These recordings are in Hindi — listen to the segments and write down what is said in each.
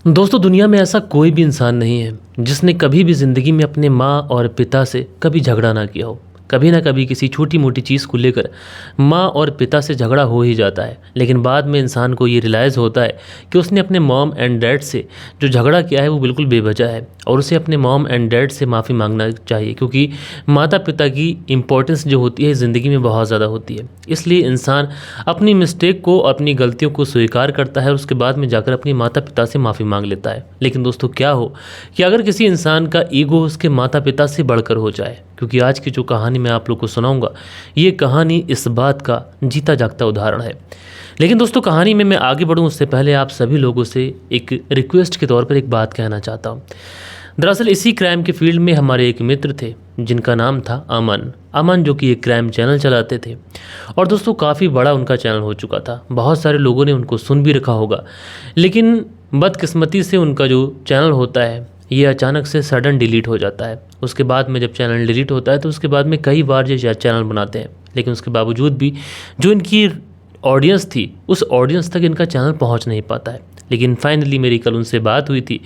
दोस्तों दुनिया में ऐसा कोई भी इंसान नहीं है जिसने कभी भी ज़िंदगी में अपने माँ और पिता से कभी झगड़ा ना किया हो। कभी ना कभी किसी छोटी मोटी चीज़ को लेकर माँ और पिता से झगड़ा हो ही जाता है, लेकिन बाद में इंसान को ये रियलाइज़ होता है कि उसने अपने मॉम एंड डैड से जो झगड़ा किया है वो बिल्कुल बेवजह है और उसे अपने मॉम एंड डैड से माफ़ी मांगना चाहिए, क्योंकि माता पिता की इम्पोर्टेंस जो होती है ज़िंदगी में बहुत ज़्यादा होती है। इसलिए इंसान अपनी मिस्टेक को, अपनी गलतियों को स्वीकार करता है और उसके बाद में जाकर अपनी माता पिता से माफ़ी मांग लेता है। लेकिन दोस्तों क्या हो कि अगर किसी इंसान का ईगो उसके माता पिता से बढ़कर हो जाए, क्योंकि आज की जो कहानी मैं आप लोग को सुनाऊंगा ये कहानी इस बात का जीता जागता उदाहरण है। लेकिन दोस्तों कहानी में मैं आगे बढ़ूं उससे पहले आप सभी लोगों से एक रिक्वेस्ट के तौर पर एक बात कहना चाहता हूं। दरअसल इसी क्राइम के फील्ड में हमारे एक मित्र थे जिनका नाम था अमन, जो कि एक क्राइम चैनल चलाते थे और दोस्तों काफ़ी बड़ा उनका चैनल हो चुका था। बहुत सारे लोगों ने उनको सुन भी रखा होगा, लेकिन बदकिस्मती से उनका जो चैनल होता है ये अचानक से सडन डिलीट हो जाता है। उसके बाद में जब चैनल डिलीट होता है तो उसके बाद में कई बार ये चैनल बनाते हैं, लेकिन उसके बावजूद भी जो इनकी ऑडियंस थी उस ऑडियंस तक इनका चैनल पहुंच नहीं पाता है। लेकिन फाइनली मेरी कल उनसे बात हुई थी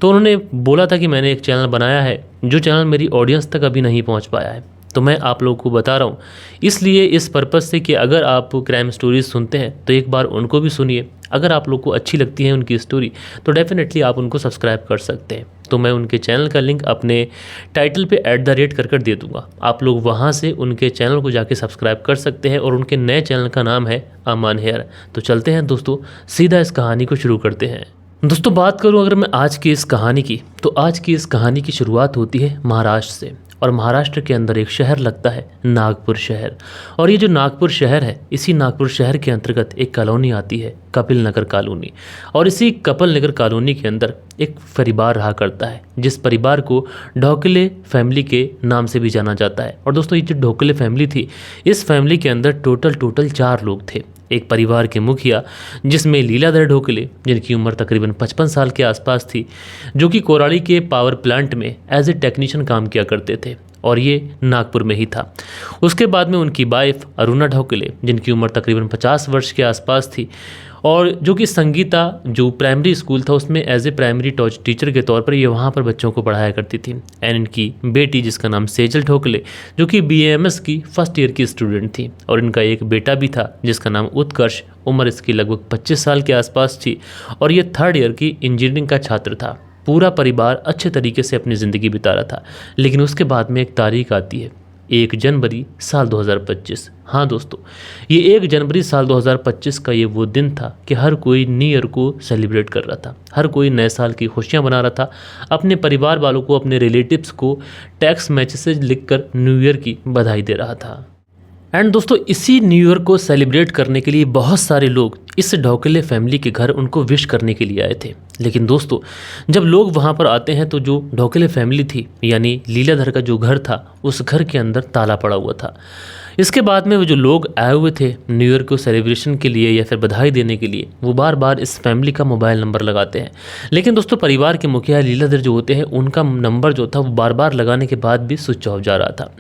तो उन्होंने बोला था कि मैंने एक चैनल बनाया है जो चैनल मेरी ऑडियंस तक अभी नहीं पहुंच पाया है। तो मैं आप लोगों को बता रहा हूँ इसलिए, इस पर्पज़ से कि अगर आप क्राइम स्टोरीज सुनते हैं तो एक बार उनको भी सुनिए। अगर आप लोग को अच्छी लगती है उनकी स्टोरी तो डेफिनेटली आप उनको सब्सक्राइब कर सकते हैं। तो मैं उनके चैनल का लिंक अपने टाइटल पे @ दे दूंगा, आप लोग वहाँ से उनके चैनल को जाके सब्सक्राइब कर सकते हैं और उनके नए चैनल का नाम है अमन हेयर। तो चलते हैं दोस्तों, सीधा इस कहानी को शुरू करते हैं। दोस्तों बात करूं अगर मैं आज की इस कहानी की, तो आज की इस कहानी की शुरुआत होती है महाराष्ट्र से और महाराष्ट्र के अंदर एक शहर लगता है नागपुर शहर। और ये जो नागपुर शहर है, इसी नागपुर शहर के अंतर्गत एक कॉलोनी आती है कपिल नगर कॉलोनी। और इसी कपिल नगर कॉलोनी के अंदर एक परिवार रहा करता है जिस परिवार को ढोकले फैमिली के नाम से भी जाना जाता है। और दोस्तों ये जो ढोकले फैमिली थी, इस फैमिली के अंदर टोटल 4 लोग थे। एक परिवार के मुखिया जिसमें लीलाधर ढोकले, जिनकी उम्र तकरीबन 55 साल के आसपास थी, जो कि कोराड़ी के पावर प्लांट में एज ए टेक्नीशियन काम किया करते थे और ये नागपुर में ही था। उसके बाद में उनकी वाइफ अरुणा ढोकले, जिनकी उम्र तकरीबन 50 वर्ष के आसपास थी और जो कि संगीता जो प्राइमरी स्कूल था उसमें एज ए प्राइमरी टीचर के तौर पर ये वहाँ पर बच्चों को पढ़ाया करती थी। एंड इनकी बेटी जिसका नाम सेजल ढोकले, जो कि BAMS की फर्स्ट ईयर की स्टूडेंट थी। और इनका एक बेटा भी था जिसका नाम उत्कर्ष, उम्र इसकी लगभग 25 साल के आसपास थी और ये 3rd ईयर की इंजीनियरिंग का छात्र था। पूरा परिवार अच्छे तरीके से अपनी ज़िंदगी बिता रहा था। लेकिन उसके बाद में एक तारीख आती है, 1 जनवरी साल 2025। हाँ दोस्तों, ये 1 जनवरी साल 2025 का ये वो दिन था कि हर कोई न्यू ईयर को सेलिब्रेट कर रहा था, हर कोई नए साल की खुशियाँ मना रहा था, अपने परिवार वालों को, अपने रिलेटिव्स को टेक्स्ट मैसेज लिखकर न्यू ईयर की बधाई दे रहा था। एंड दोस्तों इसी न्यू ईयर को सेलिब्रेट करने के लिए बहुत सारे लोग इस ढोकले फैमिली के घर उनको विश करने के लिए आए थे। लेकिन दोस्तों जब लोग वहाँ पर आते हैं तो जो ढोकले फैमिली थी, यानी लीलाधर का जो घर था, उस घर के अंदर ताला पड़ा हुआ था। इसके बाद में वो जो लोग आए हुए थे न्यू ईयर को सेलिब्रेशन के लिए या फिर बधाई देने के लिए, वो बार बार इस फैमिली का मोबाइल नंबर लगाते हैं। लेकिन दोस्तों परिवार के मुखिया लीलाधर जो होते हैं उनका नंबर जो था वो बार बार लगाने के बाद भी स्विच ऑफ जा रहा था।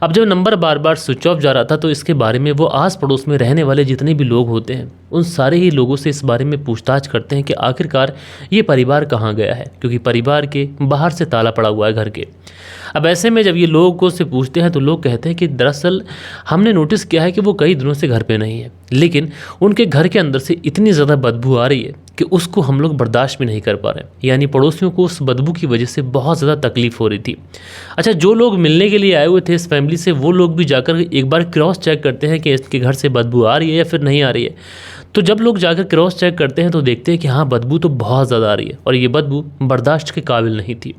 अब जब नंबर बार बार स्विच ऑफ जा रहा था तो इसके बारे में वो आस पड़ोस में रहने वाले जितने भी लोग होते हैं उन सारे ही लोगों से इस बारे में पूछताछ करते हैं कि आखिरकार ये परिवार कहाँ गया है, क्योंकि परिवार के बाहर से ताला पड़ा हुआ है घर के। अब ऐसे में जब ये लोगों से पूछते हैं तो लोग कहते हैं कि दरअसल हमने नोटिस किया है कि वो कई दिनों से घर पे नहीं है, लेकिन उनके घर के अंदर से इतनी ज़्यादा बदबू आ रही है कि उसको हम लोग बर्दाश्त भी नहीं कर पा रहे, यानी पड़ोसियों को उस बदबू की वजह से बहुत ज़्यादा तकलीफ हो रही थी। अच्छा, जो लोग मिलने के लिए आए हुए थे इस फैमिली से, वो लोग भी जाकर एक बार क्रॉस चेक करते हैं कि इसके घर से बदबू आ रही है या फिर नहीं आ रही है। तो जब लोग जाकर क्रॉस चेक करते हैं तो देखते हैं कि हाँ, बदबू तो बहुत ज़्यादा आ रही है और ये बदबू बर्दाश्त के काबिल नहीं थी।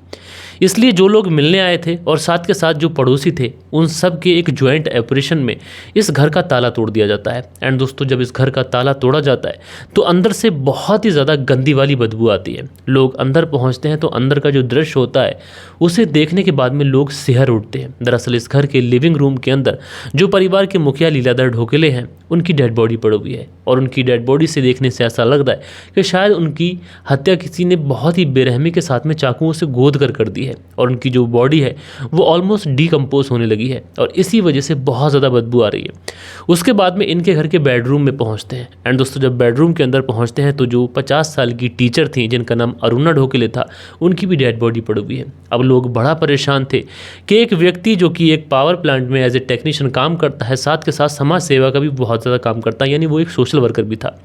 इसलिए जो लोग मिलने आए थे और साथ के साथ जो पड़ोसी थे, उन सब के एक ज्वाइंट ऑपरेशन में इस घर का ताला तोड़ दिया जाता है। एंड दोस्तों जब इस घर का ताला तोड़ा जाता है तो अंदर से बहुत ही ज़्यादा गंदी वाली बदबू आती है। लोग अंदर पहुंचते हैं तो अंदर का जो दृश्य होता है उसे देखने के बाद में लोग सिहर उठते हैं। दरअसल इस घर के लिविंग रूम के अंदर जो परिवार के मुखिया लीलाधर ढोकले हैं उनकी डेड बॉडी पड़ी हुई है और उनकी डेड बॉडी से देखने से ऐसा लगता है कि शायद उनकी हत्या किसी ने बहुत ही बेरहमी के साथ में चाकुओं से गोद कर दी है। है और उनकी जो बॉडी है वो ऑलमोस्ट डीकम्पोज होने लगी है और इसी वजह से बहुत ज़्यादा बदबू आ रही है। उसके बाद में इनके घर के बेडरूम में पहुंचते हैं एंड दोस्तों जब बेडरूम के अंदर पहुंचते हैं तो जो 50 साल की टीचर थी जिनका नाम अरुणा ढोकले था, उनकी भी डेड बॉडी पड़ी हुई है। अब लोग बड़ा परेशान थे कि एक व्यक्ति जो कि एक पावर प्लांट में एज ए टेक्नीशियन काम करता है, साथ के साथ समाज सेवा का भी बहुत ज़्यादा काम करता है, यानी वो एक सोशल वर्कर भी था,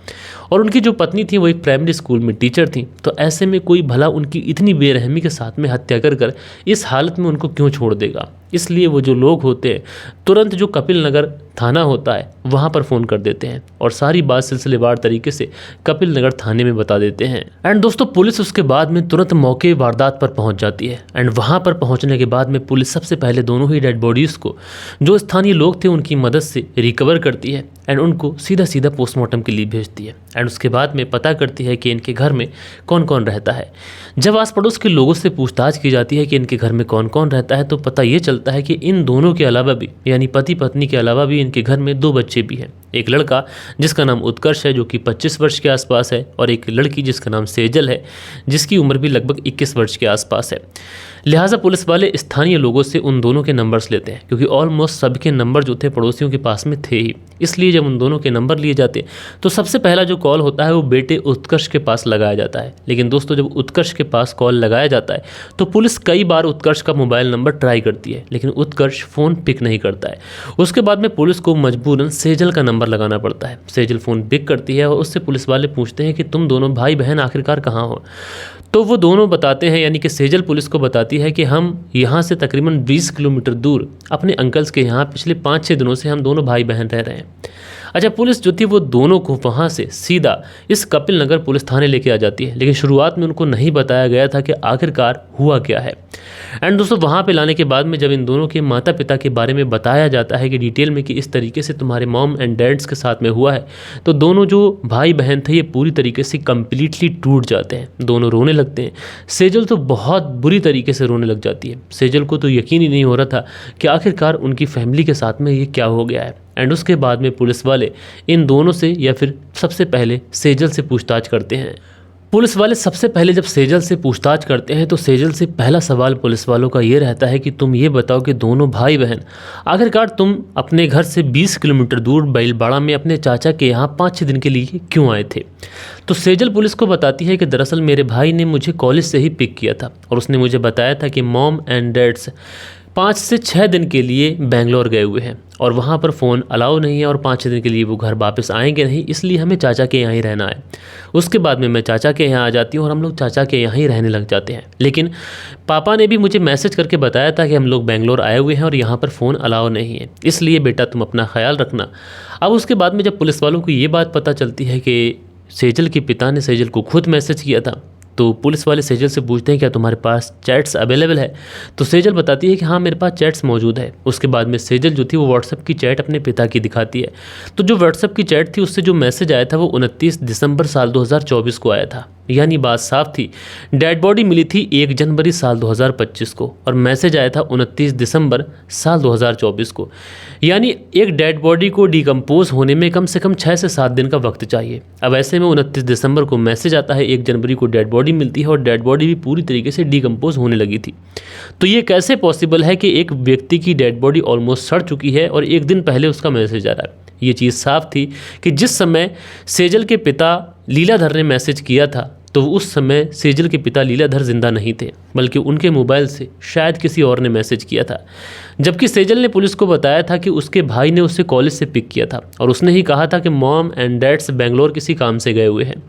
और उनकी जो पत्नी थी वो एक प्राइमरी स्कूल में टीचर थी। तो ऐसे में कोई भला उनकी इतनी बेरहमी के साथ में हत्या कर इस हालत में उनको क्यों छोड़ देगा। इसलिए वो जो लोग होते हैं तुरंत जो कपिल नगर थाना होता है वहाँ पर फ़ोन कर देते हैं और सारी बात सिलसिलेवार तरीके से कपिल नगर थाने में बता देते हैं। एंड दोस्तों पुलिस उसके बाद में तुरंत मौके वारदात पर पहुँच जाती है एंड वहाँ पर पहुँचने के बाद में पुलिस सबसे पहले दोनों ही डेड बॉडीज़ को जो स्थानीय लोग थे उनकी मदद से रिकवर करती है एंड उनको सीधा पोस्टमार्टम के लिए भेजती है एंड उसके बाद में पता करती है कि इनके घर में कौन कौन रहता है। जब आस पड़ोस के लोगों से पूछताछ की जाती है कि इनके घर में कौन कौन रहता है तो पता ये चलता है कि इन दोनों के अलावा भी, यानी पति पत्नी के अलावा भी इनके घर में 2 बच्चे भी हैं। एक लड़का जिसका नाम उत्कर्ष है जो कि 25 वर्ष के आसपास है और एक लड़की जिसका नाम सेजल है जिसकी उम्र भी लगभग 21 वर्ष के आसपास है। लिहाजा पुलिस वाले स्थानीय लोगों से उन दोनों के नंबर्स लेते हैं क्योंकि ऑलमोस्ट सबके नंबर जो थे पड़ोसियों के पास में थे ही। इसलिए जब उन दोनों के नंबर लिए जाते तो सबसे पहला जो कॉल होता है वो बेटे उत्कर्ष के पास लगाया जाता है। लेकिन दोस्तों जब उत्कर्ष के पास कॉल लगाया जाता है तो पुलिस कई बार उत्कर्ष का मोबाइल नंबर ट्राई करती है लेकिन उत्कर्ष फ़ोन पिक नहीं करता है। उसके बाद में पुलिस को मजबूरन सेजल का नंबर लगाना पड़ता है। सेजल फ़ोन पिक करती है और उससे पुलिस वाले पूछते हैं कि तुम दोनों भाई बहन आखिरकार कहाँ हो। तो वो दोनों बताते हैं, यानी कि सेजल पुलिस को बताती है कि हम यहाँ से तकरीबन 20 किलोमीटर दूर अपने अंकल्स के यहाँ पिछले 5-6 दिनों से हम दोनों भाई बहन रह रहे हैं। अच्छा, पुलिस जो थी वो दोनों को वहाँ से सीधा इस कपिल नगर पुलिस थाने लेके आ जाती है, लेकिन शुरुआत में उनको नहीं बताया गया था कि आखिरकार हुआ क्या है। एंड दोस्तों वहाँ पे लाने के बाद में जब इन दोनों के माता पिता के बारे में बताया जाता है कि डिटेल में कि इस तरीके से तुम्हारे मॉम एंड डैड्स के साथ में हुआ है, तो दोनों जो भाई बहन थे ये पूरी तरीके से कम्प्लीटली टूट जाते हैं। दोनों रोने लगते हैं। सेजल तो बहुत बुरी तरीके से रोने लग जाती है। सेजल को तो यकीन ही नहीं हो रहा था कि आखिरकार उनकी फैमिली के साथ में ये क्या हो गया है। एंड उसके बाद में पुलिस वाले इन दोनों से या फिर सबसे पहले सेजल से पूछताछ करते हैं। पुलिस वाले सबसे पहले जब सेजल से पूछताछ करते हैं तो सेजल से पहला सवाल पुलिस वालों का ये रहता है कि तुम ये बताओ कि दोनों भाई बहन आखिरकार तुम अपने घर से 20 किलोमीटर दूर बैलबाड़ा में अपने चाचा के यहाँ 5-6 दिन के लिए क्यों आए थे। तो सेजल पुलिस को बताती है कि दरअसल मेरे भाई ने मुझे कॉलेज से ही पिक किया था और उसने मुझे बताया था कि मॉम एंड डैड्स 5 से 6 दिन के लिए बेंगलोर गए हुए हैं और वहाँ पर फ़ोन अलाउ नहीं है और 5-6 दिन के लिए वो घर वापस आएंगे नहीं, इसलिए हमें चाचा के यहाँ ही रहना है। उसके बाद में मैं चाचा के यहाँ आ जाती हूँ और हम लोग चाचा के यहाँ ही रहने लग जाते हैं। लेकिन पापा ने भी मुझे मैसेज करके बताया था कि हम लोग बेंगलोर आए हुए हैं और यहाँ पर फ़ोन अलाउ नहीं है, इसलिए बेटा तुम अपना ख्याल रखना। अब उसके बाद में जब पुलिस वालों को ये बात पता चलती है कि सेजल के पिता ने सेजल को खुद मैसेज किया था, तो पुलिस वाले सेजल से पूछते हैं क्या तुम्हारे पास चैट्स अवेलेबल है। तो सेजल बताती है कि हाँ मेरे पास चैट्स मौजूद है। उसके बाद में सेजल जो थी वो व्हाट्सएप की चैट अपने पिता की दिखाती है। तो जो व्हाट्सएप की चैट थी उससे जो मैसेज आया था वो 29 दिसंबर साल 2024 को आया था, यानी बात साफ थी। डेड बॉडी मिली थी 1 जनवरी साल 2025 को और मैसेज आया था 29 दिसंबर साल 2024 को, यानी एक डेड बॉडी को डिकम्पोज होने में कम से कम 6 से 7 दिन का वक्त चाहिए। अब ऐसे में 29 दिसंबर को मैसेज आता है, 1 जनवरी को डेड बॉडी मिलती है और डेड बॉडी भी पूरी तरीके से डिकम्पोज होने लगी थी। तो ये कैसे पॉसिबल है कि एक व्यक्ति की डेड बॉडी ऑलमोस्ट सड़ चुकी है और 1 दिन पहले उसका मैसेज आ रहा है। ये चीज़ साफ थी कि जिस समय सेजल के पिता लीलाधर ने मैसेज किया था तो उस समय सेजल के पिता लीलाधर जिंदा नहीं थे, बल्कि उनके मोबाइल से शायद किसी और ने मैसेज किया था। जबकि सेजल ने पुलिस को बताया था कि उसके भाई ने उसे कॉलेज से पिक किया था और उसने ही कहा था कि मॉम एंड डैड्स बेंगलोर किसी काम से गए हुए हैं।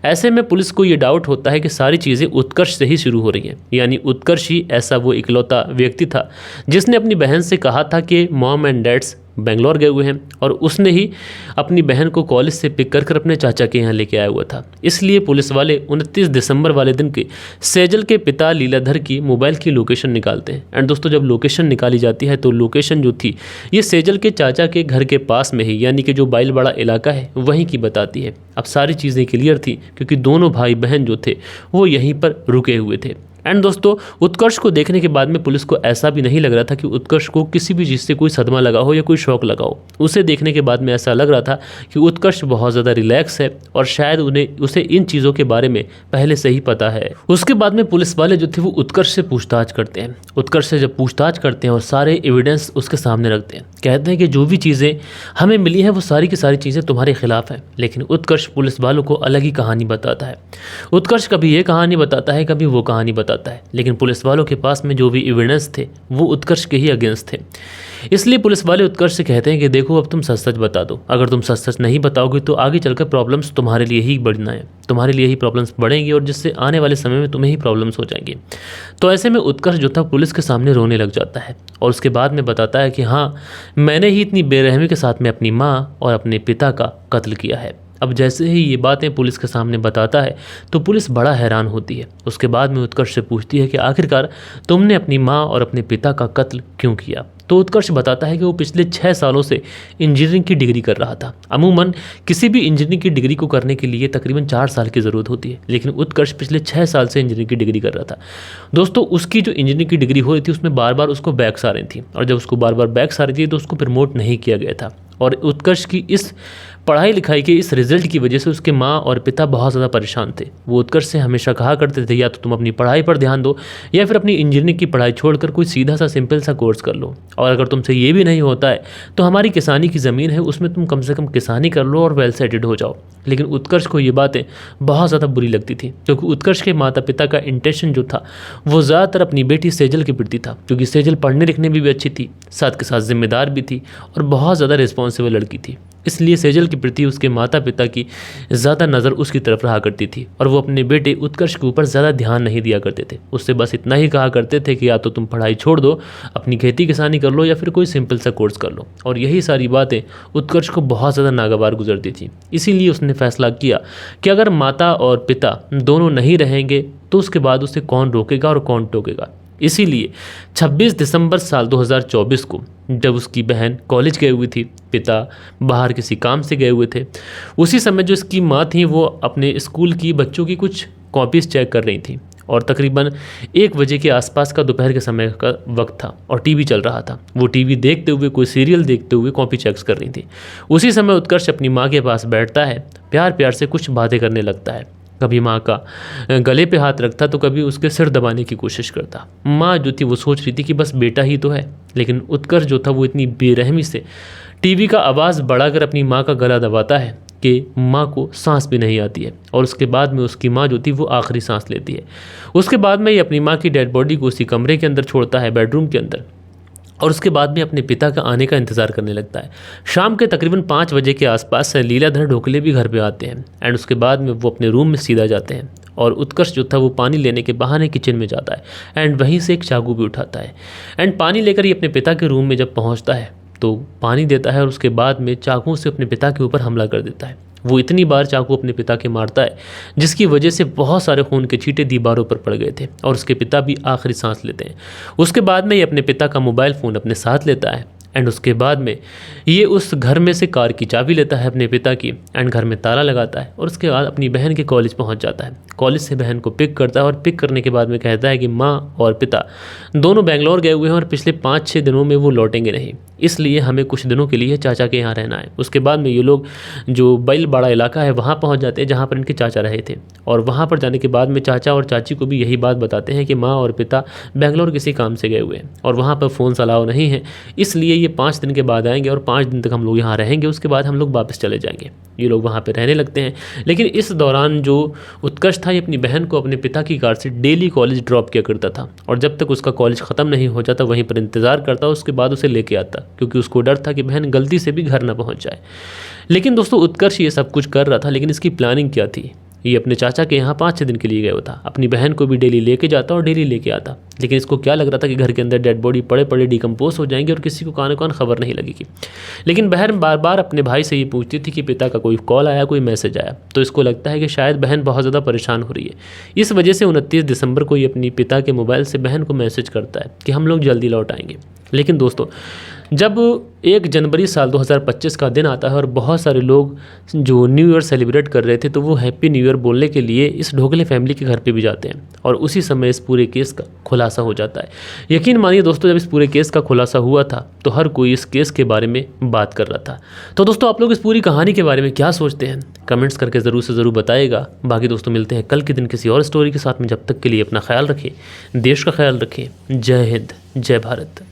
ऐसे में पुलिस को ये डाउट होता है कि सारी चीज़ें उत्कर्ष से ही शुरू हो रही हैं, यानी उत्कर्ष ही ऐसा वो इकलौता व्यक्ति था जिसने अपनी बहन से कहा था कि मॉम एंड डैड्स बेंगलोर गए हुए हैं और उसने ही अपनी बहन को कॉलेज से पिक कर अपने चाचा के यहाँ लेके आया हुआ था। इसलिए पुलिस वाले 29 दिसंबर वाले दिन के सेजल के पिता लीलाधर की मोबाइल की लोकेशन निकालते हैं। एंड दोस्तों जब लोकेशन निकाली जाती है तो लोकेशन जो थी ये सेजल के चाचा के घर के पास में ही, यानी कि जो बैलबाड़ा इलाका है वहीं की बताती है। अब सारी चीज़ें क्लियर थी क्योंकि दोनों भाई बहन जो थे वो यहीं पर रुके हुए थे। एंड दोस्तों उत्कर्ष को देखने के बाद में पुलिस को ऐसा भी नहीं लग रहा था कि उत्कर्ष को किसी भी चीज़ से कोई सदमा लगा हो या कोई शौक लगा हो। उसे देखने के बाद में ऐसा लग रहा था कि उत्कर्ष बहुत ज़्यादा रिलैक्स है और शायद उसे इन चीज़ों के बारे में पहले से ही पता है। उसके बाद में पुलिस वाले जो थे वो उत्कर्ष से पूछताछ करते हैं। उत्कर्ष से जब पूछताछ करते हैं और सारे एविडेंस उसके सामने रखते हैं, कहते हैं कि जो भी चीज़ें हमें मिली हैं वो सारी की सारी चीज़ें तुम्हारे खिलाफ हैं। लेकिन उत्कर्ष पुलिस वालों को अलग ही कहानी बताता है। उत्कर्ष कभी ये कहानी बताता है, कभी वो कहानी बताता है, लेकिन पुलिस वालों के पास में जो भी एविडेंस थे वो उत्कर्ष के ही अगेंस्ट थे। इसलिए पुलिस वाले उत्कर्ष से कहते हैं कि देखो अब तुम सच सच बता दो, अगर तुम सच सच नहीं बताओगे तो आगे चलकर प्रॉब्लम्स तुम्हारे लिए ही बढ़ना है, तुम्हारे लिए ही प्रॉब्लम्स बढ़ेंगी और जिससे आने वाले समय में तुम्हें ही प्रॉब्लम्स हो जाएंगी। तो ऐसे में उत्कर्ष जो था पुलिस के सामने रोने लग जाता है और उसके बाद में बताता है कि हाँ, मैंने ही इतनी बेरहमी के साथ में अपनी माँ और अपने पिता का कत्ल किया है। अब जैसे ही ये बातें पुलिस के सामने बताता है तो पुलिस बड़ा हैरान होती है। उसके बाद में उत्कर्ष से पूछती है कि आखिरकार तुमने अपनी माँ और अपने पिता का कत्ल क्यों किया। तो उत्कर्ष बताता है कि वो पिछले 6 सालों से इंजीनियरिंग की डिग्री कर रहा था। अमूमन किसी भी इंजीनियरिंग की डिग्री को करने के लिए तकरीबन 4 साल की ज़रूरत होती है, लेकिन उत्कर्ष पिछले 6 साल से इंजीनियरिंग की डिग्री कर रहा था। दोस्तों उसकी जो इंजीनियरिंग की डिग्री हो रही थी उसमें बार बार उसको बैक्स आ रही थी और जब उसको बार बार बैक्स आ रही थी तो उसको प्रमोट नहीं किया गया था। और उत्कर्ष की इस पढ़ाई लिखाई के इस रिजल्ट की वजह से उसके माँ और पिता बहुत ज़्यादा परेशान थे। वो उत्कर्ष से हमेशा कहा करते थे या तो तुम अपनी पढ़ाई पर ध्यान दो या फिर अपनी इंजीनियरिंग की पढ़ाई छोड़कर कोई सीधा सा सिंपल सा कोर्स कर लो, और अगर तुमसे ये भी नहीं होता है तो हमारी किसानी की ज़मीन है उसमें तुम कम से कम किसानी कर लो और वेल सेटेड हो जाओ। लेकिन उत्कर्ष को ये बातें बहुत ज़्यादा बुरी लगती थी क्योंकि उत्कर्ष के माता पिता का इंटेंशन जो था वो ज़्यादातर अपनी बेटी सेजल के प्रति था, क्योंकि सेजल पढ़ने लिखने में भी अच्छी थी, साथ के साथ जिम्मेदार भी थी और बहुत ज़्यादा रिस्पॉन्सिबल लड़की थी। इसलिए सेजल के प्रति उसके माता पिता की ज़्यादा नज़र उसकी तरफ रहा करती थी और वो अपने बेटे उत्कर्ष के ऊपर ज़्यादा ध्यान नहीं दिया करते थे। उससे बस इतना ही कहा करते थे कि या तो तुम पढ़ाई छोड़ दो, अपनी खेती किसानी कर लो या फिर कोई सिंपल सा कोर्स कर लो। और यही सारी बातें उत्कर्ष को बहुत ज़्यादा नागवार गुजरती थी। इसीलिए उसने फैसला किया कि अगर माता और पिता दोनों नहीं रहेंगे तो उसके बाद उसे कौन रोकेगा और कौन टोकेगा। इसीलिए 26 दिसंबर साल 2024 को जब उसकी बहन कॉलेज गई हुई थी, पिता बाहर किसी काम से गए हुए थे, उसी समय जो इसकी माँ थी वो अपने स्कूल की बच्चों की कुछ कॉपीज़ चेक कर रही थी और तकरीबन 1 बजे के आसपास का दोपहर के समय का वक्त था और टीवी चल रहा था। वो टीवी देखते हुए, कोई सीरियल देखते हुए कॉपी चेक्स कर रही थी। उसी समय उत्कर्ष अपनी माँ के पास बैठता है, प्यार प्यार से कुछ बातें करने लगता है। कभी माँ का गले पे हाथ रखता तो कभी उसके सिर दबाने की कोशिश करता। माँ जो थी वो सोच रही थी कि बस बेटा ही तो है, लेकिन उत्कर्ष जो था वो इतनी बेरहमी से टीवी का आवाज़ बढ़ाकर अपनी माँ का गला दबाता है कि माँ को सांस भी नहीं आती है। और उसके बाद में उसकी माँ जो थी वो आखिरी सांस लेती है। उसके बाद में ये अपनी माँ की डेड बॉडी को उसी कमरे के अंदर छोड़ता है, बेडरूम के अंदर, और उसके बाद में अपने पिता का आने का इंतज़ार करने लगता है। शाम के तकरीबन 5 बजे के आसपास से लीलाधर ढोकले भी घर पे आते हैं एंड उसके बाद में वो अपने रूम में सीधा जाते हैं और उत्कर्ष जो था वो पानी लेने के बहाने किचन में जाता है एंड वहीं से एक चाकू भी उठाता है एंड पानी लेकर ये अपने पिता के रूम में जब पहुँचता है तो पानी देता है और उसके बाद में चाकू से अपने पिता के ऊपर हमला कर देता है। वो इतनी बार चाकू अपने पिता के मारता है जिसकी वजह से बहुत सारे खून के छींटे दीवारों पर पड़ गए थे और उसके पिता भी आखिरी सांस लेते हैं। उसके बाद में ये अपने पिता का मोबाइल फ़ोन अपने साथ लेता है एंड उसके बाद में ये उस घर में से कार की चाबी लेता है अपने पिता की एंड घर में ताला लगाता है और उसके बाद अपनी बहन के कॉलेज पहुंच जाता है। कॉलेज से बहन को पिक करता है और पिक करने के बाद में कहता है कि माँ और पिता दोनों बेंगलोर गए हुए हैं और पिछले 5-6 दिनों में वो लौटेंगे नहीं, इसलिए हमें कुछ दिनों के लिए चाचा के यहाँ रहना है। उसके बाद में ये लोग जो बैलबाड़ा इलाका है वहाँ पहुँच जाते हैं जहाँ पर इनके चाचा रहे थे और वहाँ पर जाने के बाद में चाचा और चाची को भी यही बात बताते हैं कि माँ और पिता बेंगलोर किसी काम से गए हुए हैं और वहाँ पर फ़ोन अलाउ नहीं है, इसलिए ये 5 दिन के बाद आएंगे और 5 दिन तक हम लोग यहाँ रहेंगे, उसके बाद हम लोग वापस चले जाएंगे। ये लोग वहाँ पे रहने लगते हैं। लेकिन इस दौरान जो उत्कर्ष था ये अपनी बहन को अपने पिता की कार से डेली कॉलेज ड्रॉप किया करता था और जब तक उसका कॉलेज ख़त्म नहीं हो जाता वहीं पर इंतज़ार करता, उसके बाद उसे लेके आता क्योंकि उसको डर था कि बहन गलती से भी घर ना पहुँच जाए। लेकिन दोस्तों उत्कर्ष ये सब कुछ कर रहा था, लेकिन इसकी प्लानिंग क्या थी? ये अपने चाचा के यहाँ 5-6 दिन के लिए गया था, अपनी बहन को भी डेली लेके जाता और डेली लेके आता। लेकिन इसको क्या लग रहा था कि घर के अंदर डेड बॉडी पड़े पड़े डिकम्पोज हो जाएंगे और किसी को कान कान खबर नहीं लगेगी। लेकिन बहन बार बार अपने भाई से ये पूछती थी कि पिता का कोई कॉल आया, कोई मैसेज आया, तो इसको लगता है कि शायद बहन बहुत ज़्यादा परेशान हो रही है। इस वजह से 29 दिसंबर को ये अपनी पिता के मोबाइल से बहन को मैसेज करता है कि हम लोग जल्दी लौट आएंगे। लेकिन दोस्तों जब 1 जनवरी साल 2025 का दिन आता है और बहुत सारे लोग जो न्यू ईयर सेलिब्रेट कर रहे थे तो वो हैप्पी न्यू ईयर बोलने के लिए इस ढोकले फैमिली के घर पे भी जाते हैं और उसी समय इस पूरे केस का खुलासा हो जाता है। यकीन मानिए दोस्तों, जब इस पूरे केस का खुलासा हुआ था तो हर कोई इस केस के बारे में बात कर रहा था। तो दोस्तों, आप लोग इस पूरी कहानी के बारे में क्या सोचते हैं, कमेंट्स करके ज़रूर से ज़रूर बताइएगा। बाकी दोस्तों, मिलते हैं कल के दिन किसी और स्टोरी के साथ में। जब तक के लिए अपना ख्याल रखें, देश का ख्याल रखें। जय हिंद, जय भारत।